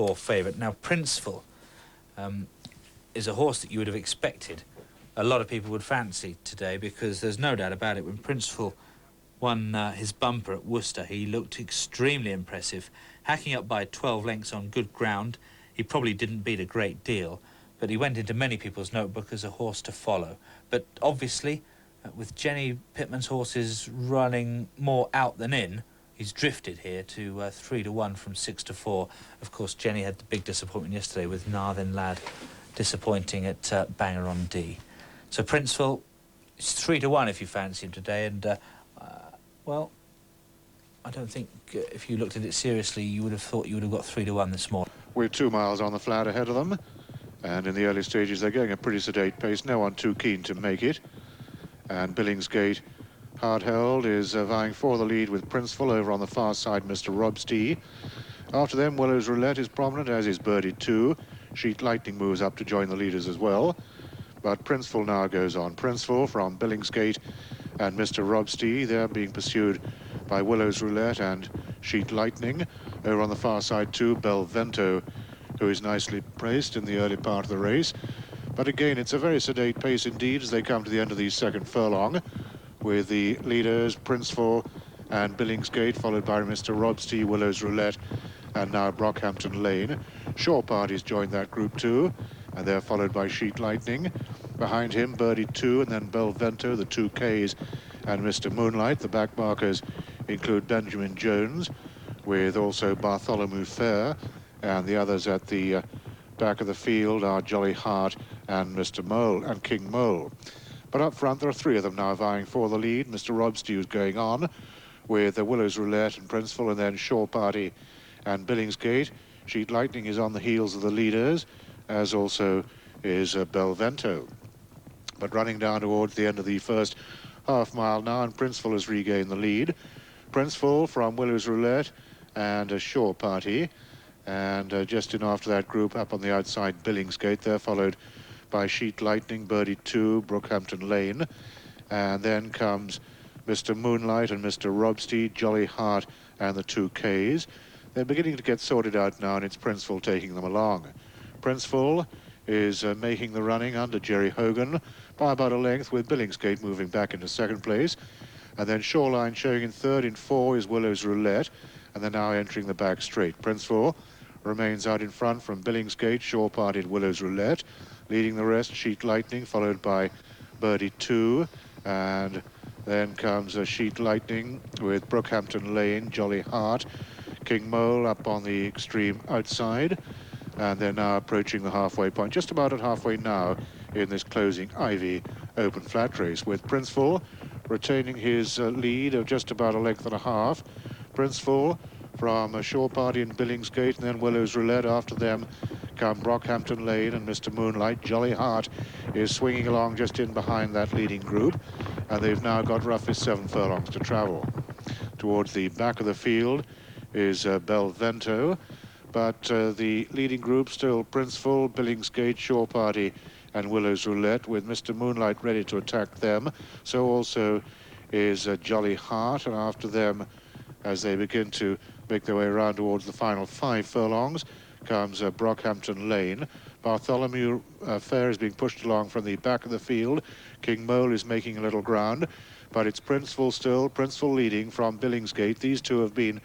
4 favourite. Now, Princeful is a horse that you would have expected a lot of people would fancy today, because there's no doubt about it, when Princeful won his bumper at Worcester, he looked extremely impressive, hacking up by 12 lengths on good ground. He probably didn't beat a great deal, but he went into many people's notebook as a horse to follow. But obviously, with Jenny Pitman's horses running more out than in, he's drifted here to 3-1 from 6-4. Of course, Jenny had the big disappointment yesterday with Narthen Lad disappointing at Banger on D. So Princeful is 3-1 if you fancy him today, and well, I don't think if you looked at it seriously, you would have thought you would have got 3-1 this morning. We're 2 miles on the flat ahead of them, and in the early stages they're going a pretty sedate pace, no one too keen to make it. And Billingsgate, hard held, is vying for the lead with Princeful. Over on the far side, Mr. Robstee. After them, Willow's Roulette is prominent, as is Birdie 2. Sheet Lightning moves up to join the leaders as well. But Princeful now goes on. Princeful from Billingsgate and Mr. Robstee. They're being pursued by Willow's Roulette and Sheet Lightning. Over on the far side too, Belvento, who is nicely placed in the early part of the race. But again, it's a very sedate pace indeed as they come to the end of the second furlong, with the leaders Princeful and Billingsgate, followed by Mr. Robstee, Willow's Roulette, and now Brockhampton Lane. Shore parties join that group too, and they're followed by Sheet Lightning. Behind him, Birdie 2, and then Belvento, the 2 Ks, and Mr. Moonlight. The back markers include Benjamin Jones, with also Bartholomew Fair, and the others at the back of the field are Jolly Heart and Mr. Mole and King Mole. But up front, there are 3 of them now vying for the lead. Mr. Robstee is going on with the Willow's Roulette and Princeful, and then Shore Party and Billingsgate. Sheet Lightning is on the heels of the leaders, as also is Belvento. But running down towards the end of the first half mile now, and Princeful has regained the lead. Princeful from Willow's Roulette and a Shore Party, and just in after that group up on the outside, Billingsgate. They're followed by Sheet Lightning, Birdie 2, Brookhampton Lane, and then comes Mr. Moonlight and Mr. Robstee, Jolly Heart, and the 2 Ks. They're beginning to get sorted out now, and it's Princeful taking them along. Princeful is making the running under Gerry Hogan by about a length, with Billingsgate moving back into second place. And then Shoreline showing in third. In 4 is Willow's Roulette, and they're now entering the back straight. Princeful remains out in front from Billingsgate, Shore Party, Willow's Roulette. Leading the rest, Sheet Lightning, followed by Birdie 2, and then comes a Sheet Lightning with Brookhampton Lane, Jolly Heart, King Mole up on the extreme outside, and they're now approaching the halfway point, just about at halfway now in this closing Ivy Open Flat Race, with Princeful retaining his lead of just about a length and a half. Princeful from a Shore Party and Billingsgate, and then Willow's Roulette. After them come Brockhampton Lane and Mr. Moonlight. Jolly Heart is swinging along just in behind that leading group, and they've now got roughly 7 furlongs to travel. Towards the back of the field is Belvento, but the leading group still Princeful, Billingsgate, Shore Party, and Willow's Roulette, with Mr. Moonlight ready to attack them. So also is Jolly Heart, and after them, as they begin to make their way around towards the final 5 furlongs, comes Brockhampton Lane. Bartholomew Fair is being pushed along from the back of the field. King Mole is making a little ground, but it's Princeful still. Princeful leading from Billingsgate. These 2 have been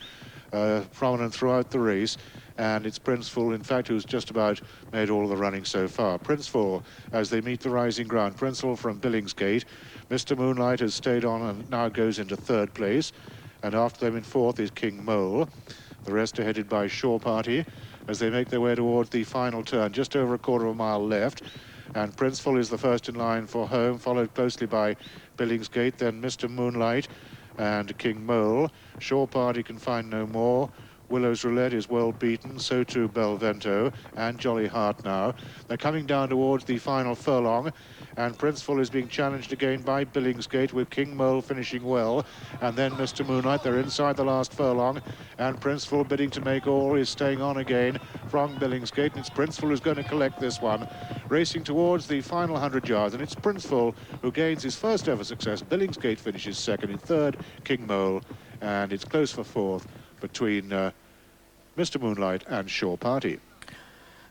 prominent throughout the race, and it's Princeful, in fact, who's just about made all of the running so far. Princeful, as they meet the rising ground. Princeful from Billingsgate. Mr. Moonlight has stayed on and now goes into 3rd place, and after them in 4th is King Mole. The rest are headed by Shore Party as they make their way towards the final turn, just over a quarter of a mile left, and Princeful is the first in line for home, followed closely by Billingsgate, then Mr. Moonlight and King Mole. Shore Party can find no more. Willow's Roulette is well beaten, so too Belvento and Jolly Heart now. They're coming down towards the final furlong, and Princeful is being challenged again by Billingsgate, with King Mole finishing well, and then Mr. Moonlight. They're inside the last furlong, and Princeful, bidding to make all, is staying on again from Billingsgate, and it's Princeful who's going to collect this one, racing towards the final 100 yards, and it's Princeful who gains his first ever success. Billingsgate finishes second. In third, King Mole, and it's close for 4th between Mr. Moonlight and Shore Party.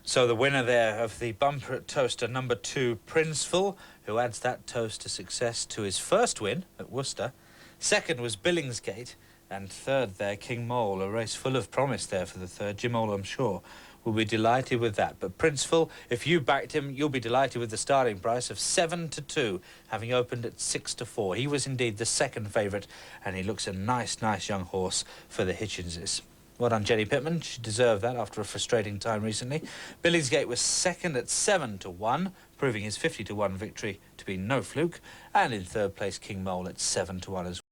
So the winner there of the bumper at Towcester, number 2, Princeful, who adds that Towcester success to his first win at Worcester. Second was Billingsgate, and third there, King Mole, a race full of promise there for the third. Jim Mole, I'm sure, will be delighted with that. But Princeful, if you backed him, you'll be delighted with the starting price of 7-2, having opened at 6-4. He was indeed the second favourite, and he looks a nice young horse for the Hitchinses. Well done, Jenny Pitman. She deserved that after a frustrating time recently. Billingsgate was second at 7-1, proving his 50-1 victory to be no fluke. And in third place, King Mole at 7-1 as well.